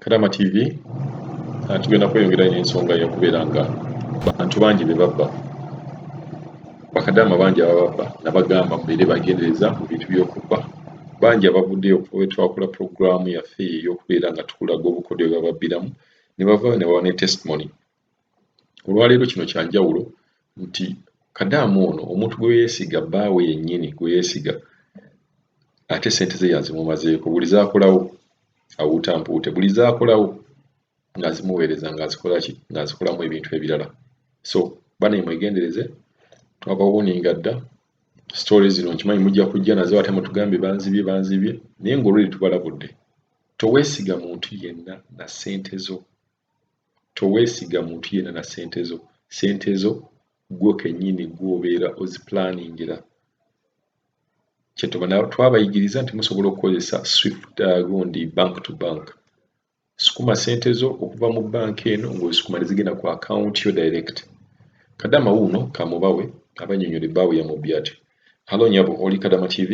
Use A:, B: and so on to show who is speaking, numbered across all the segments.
A: Karama TV tugenda kweyongera n'ensonga y'okubeera nga bantu bangi be babba bakadaama bangi abababba nabagamba mubeere bagendereza mu bintu by'okubba bangi abavuddeyo okuva twakola puroguraamu yaffe ey'okubeera nga tukulaga obukodyo bwe bababbiramu ne bavaayo ne bawa ne testimony. Olwaleero kino kya njawulo nti kadaamu ono omuntu gwe yeesiga bbaawe yennyini gwe yeesiga ate ssente ze yazimumazeeko buli zaakolawo awuutampuute buli zaakolawo ng'azimuweereza ng'azikola ki ng'azikolamu ebintu ebirala. So bane mwegendereze twabawuninga dda sitooli zino nkimanyi mujja kujja nazo ate mutugambe banzibye naye ng'olweri tubalabudde toweesiga muntu yenna na ssente zo ssente zo gwo kennyini gw'obeera ozipulaningira. Kyetuma twabayigiriza nti musobola okukozesa Swift gundi bank to bank. Sukuma ssente zo okuva mu banka eno ng'ozisukuma ne zigenda ku account yo direct. Kadama wuuno kamubawe abannyonnyola ebbaawe yamubbi ati. Halo nyabo oli Kadama TV?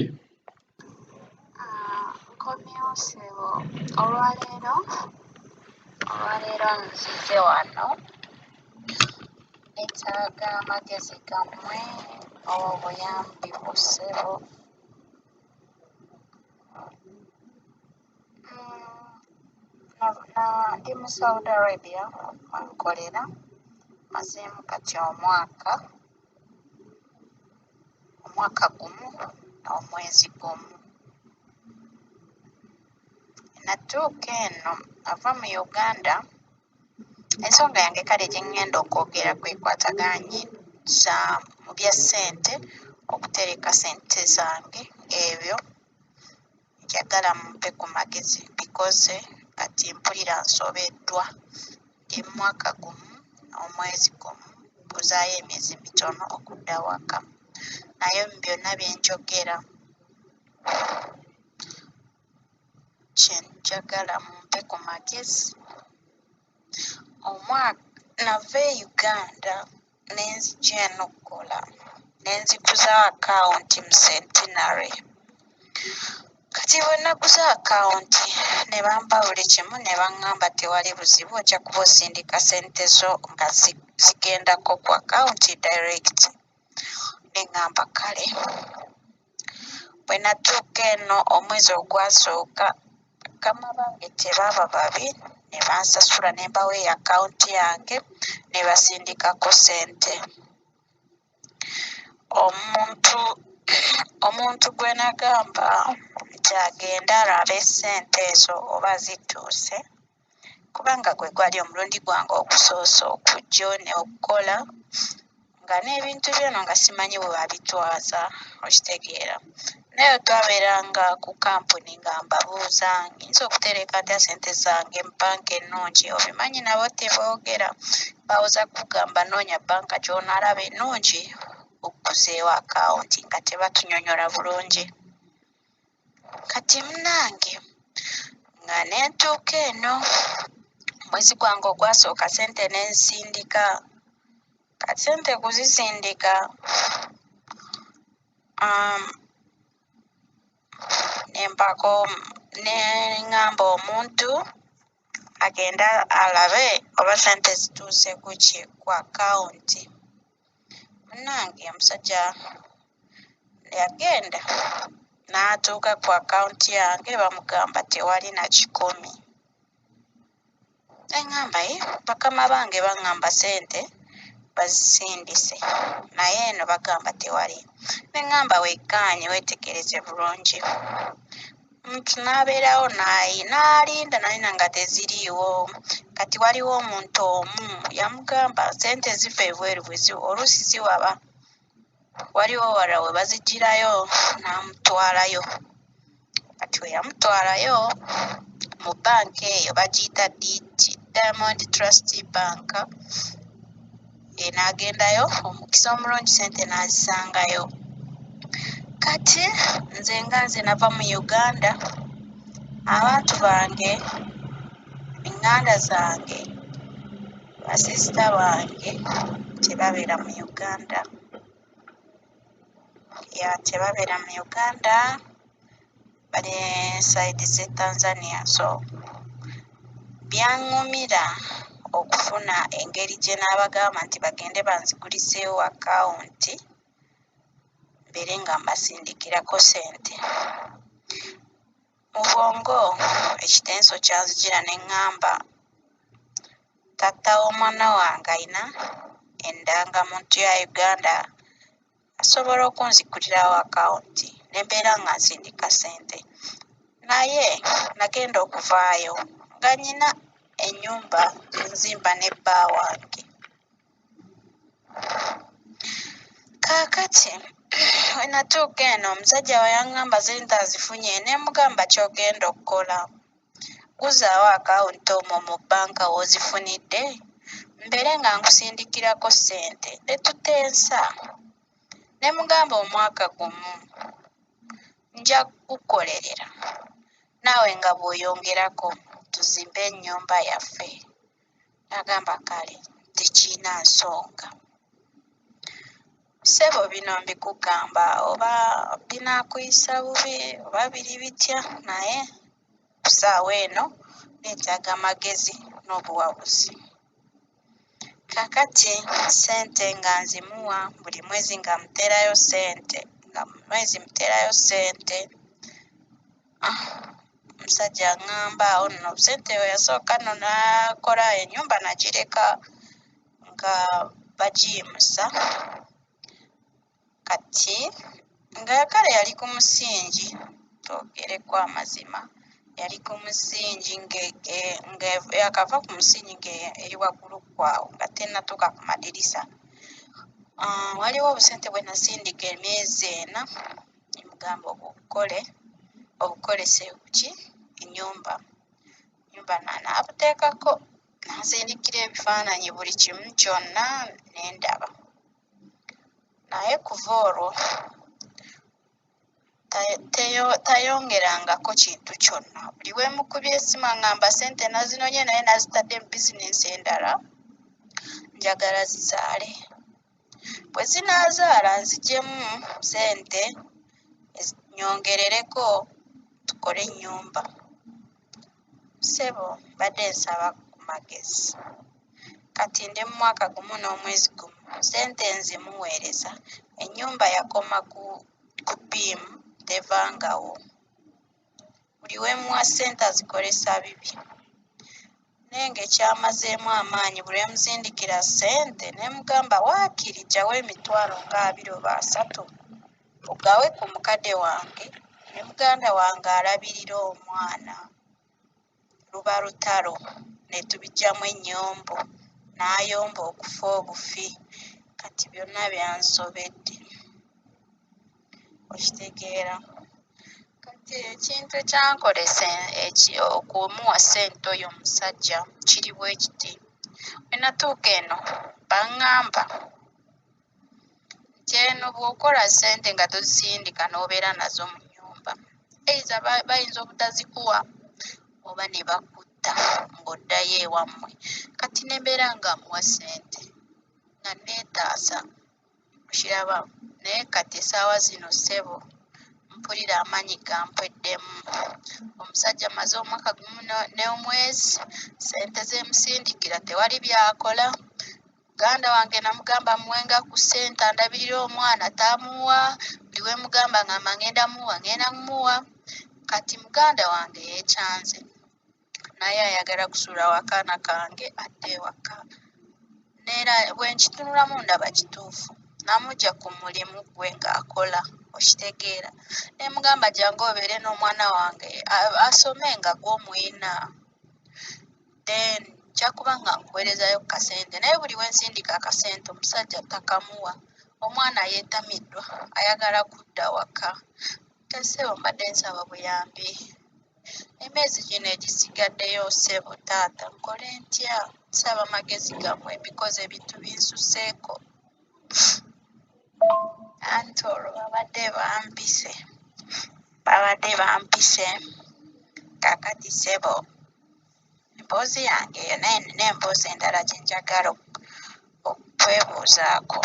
B: Nkomyewo ssebo olwaleero nzize wano neetaaga amagezi gammwe oba obuyambi ku ssebo. Ndi mu Saudi Arabia wankolera mazeemu kati omwaka gumu n'omwezi gumu. Natuuka eno ava mu Uganda. Ensonga yange kale gye ŋŋenda okwogera kwekwataganyiza mu bya ssente, okutereka ssente zange ebyo njagala mumpe ku magezi because kati mpulira nsobeddwa. Ndi mu mwaka gumu n'omwezi gumu kuzaayo emyezi mitono okudda waka, naye mu byonna bye njogera kye njagala mumpe ku magezi. Nava e Uganda ne nzija eno okukola ne nziguza akawunti mu Centenary. Kati bwe naguza akawunti ne bampa buli kimu ne baŋŋamba tewali buzibu ojja kuba osindika ssente zo nga zigendako ku akawunti direct. Ne ŋŋamba kale. Bwe natuuka eno omwezi ogwasooka bakama bange tebaaba babi ne bansasula ne mbaweeyo akawunti yange ne basindikako ssente. Omuntu gwe nagamba nti agende alabe ssente ezo oba zituuse, kubanga gwe gwali omulundi gwange ogusoose okujja ne okukola nga n'ebintu byono nga simanyi bwe babitwaza, okitegeera. Naye twabeeranga ku kampuni nga mbabuuza nyinza okutereka ntya ssente zange mu banka ennungi, obimanyi nabo teboogera, bawoza kugamba noonya banka gy'onaalaba ennungi okuguzeewo akawunti nga tebatunyonnyola bulungi. Kati munnange nga ne ntuuka eno omwezi gwange ogwasooka ssente ne nsindika. Kati ssente kuzisindika ne ŋŋamba omuntu agende alabe oba ssente zituuse ku akawunti. Munnange omusajja yagenda n'atuuka ku akawunti yange bamugamba tewali na 10. Ne ŋŋamba bakama bange baŋŋamba ssente bazisindise naye eno bagamba tewali. Ne ŋŋamba wekkaanye weetegereze bulungi. Omuntu n'abeerawo n'alinda n'alinda nga teziriiwo. Kati waliwo omuntu omu yamugamba ssente ziva ebweru oluusi ziwaba. Waliwo wala we baziggyirayo n'amutwalayo. Kati we yamutwalayo mu banka eyo bagiyita Diamond Trust Bank. N'agendayo omukisa omulungi ssente n'azisangayo. Kati nze nava mu Uganda, abantu bange, eŋŋanda zange, basisita bange tebabeera mu Uganda. Tebabeera mu Uganda, bali sayidi z'e Tanzania. So Byaŋŋumira okufuna engeri gye naabagamba nti bagende banziguliseewo akawunti mbeere nga mbasindikirako ssente. Mu bwongo ekitenso kyanzijira ne ŋŋamba taata w'omwana wange ayina endangamuntu ya Uganda asobola okunzigulirawo akawunti ne mbeera nga nsindika ssente. Naye nagenda okuvaayo nga nnyina ennyumba gye nzimba ne bba wange. Kaakati we natuuka eno omusajja we yaŋŋamba ssente azifunye ne mugamba ky'ogenda okukola guzaawo akawunti omwo mu bbanka w'ozifunidde mbeere nga nkusindikirako ssente ne tutensa. Ne mugamba omwaka gumu nja kukukolerera naawe nga bw'oyongerako tuzimbe ennyumba yaffe. Nagamba kale tekiina nsonga. Ssebo bino mbikugamba oba binaakuyisa bubi oba biri bitya naye ku ssaawa eno neetaaga magezi n'obuwabuzi. Kaakati ssente nga nzimuwa buli mwezi nga muteerayo ssente omusajja aŋŋamba awo nno ssente we yasooka nno n'akola ennyumba nagireka nga bagiyimusa kati nga kale yali ku musingi twogereko amazima yali ku musingi nga yakava ku musingi ng'eri waggulu kwawo nga tennatuuka ku madirisa. Waliwo obusente bwe nasindika emyezi ena ne mugamba obukolese ki ennyumba n'abuteekako nansindikira ebifaananyi buli kimu kyonna ne ndaba. Naye kuva olwo tayongerangako kintu kyonna. Buli we mukubye essimu aŋŋamba ssente nazinonye naye nazitadde mu bizinensi endala njagala zizaale. Bwe zinaazaala nziggyemu ssente nyongerereko tukole ennyumba. Ssebo mbadde nsaba ku magezi. Kati ndi mu mwaka gumu n'omwezi gumu ssente nzimuweereza ennyumba yakoma ku bbiimu tevangawo. Buli we muwa ssente azikolesa bibi. Naye ng'ekyamazeemu amaanyi buli we muzindikira ssente ne mugamba waakiri ggyawo emitwalo nga 2 oba 3 ogawe ku mukadde wange ne muganda wange alabirira omwana. Luba lutalo ne tubiggyamu ennyombo n'ayomba okufa obufi. Kati byonna byansobedde. Okitegeera. Kati ekintu ekyankolesa okumuwa ssente oyo omusajja kiri bwe kiti. We natuuka eno baŋŋamba nti eno bw'okola ssente nga tozisindika n'obeera nazo mu nnyumba eiza bayinza obutazikuwa oba ne bakutta ng'oddayo ewammwe. Kati ne mbeera nga muwa ssente nga neetaasa okiraba. Naye kati essaawa zino ssebo mpulira amaanyi gampweddemu. Omusajja maze omwaka gumu n'omwezi ssente ze musindikira tewali by'akola. Muganda wange namugamba muwenga ku ssente andabirira omwana tamuwa. Buli we mugamba ngamba ngenda muwa. Kati muganda wange yeekyanze naye ayagala kusuula wakaana kange adde ewaka. Neera bwe nkitunulamu ndaba kituufu. Namuggya ku mulimu gwe ng'akola okitegeera. Ne mugamba jjangu obeere n'omwana wange asome nga gw'omuyina. Then nja kuba nga nkuweerezayo ku kasente. Naye buli we nsindika akasente omusajja takamuwa. Omwana yeetamiddwa ayagala kudda waka. Ssebo mbadde nsaba buyambi. Emyezi gino egisigaddeyo ssebo taata nkole ntya? Nsaba magezi gammwe mbikoze ebintu binsuseeko. Anti olwo babadde bampise. Kaakati ssebo emboozi yange eyo naye nina emboozi endala gye njagala okwebuuzaako.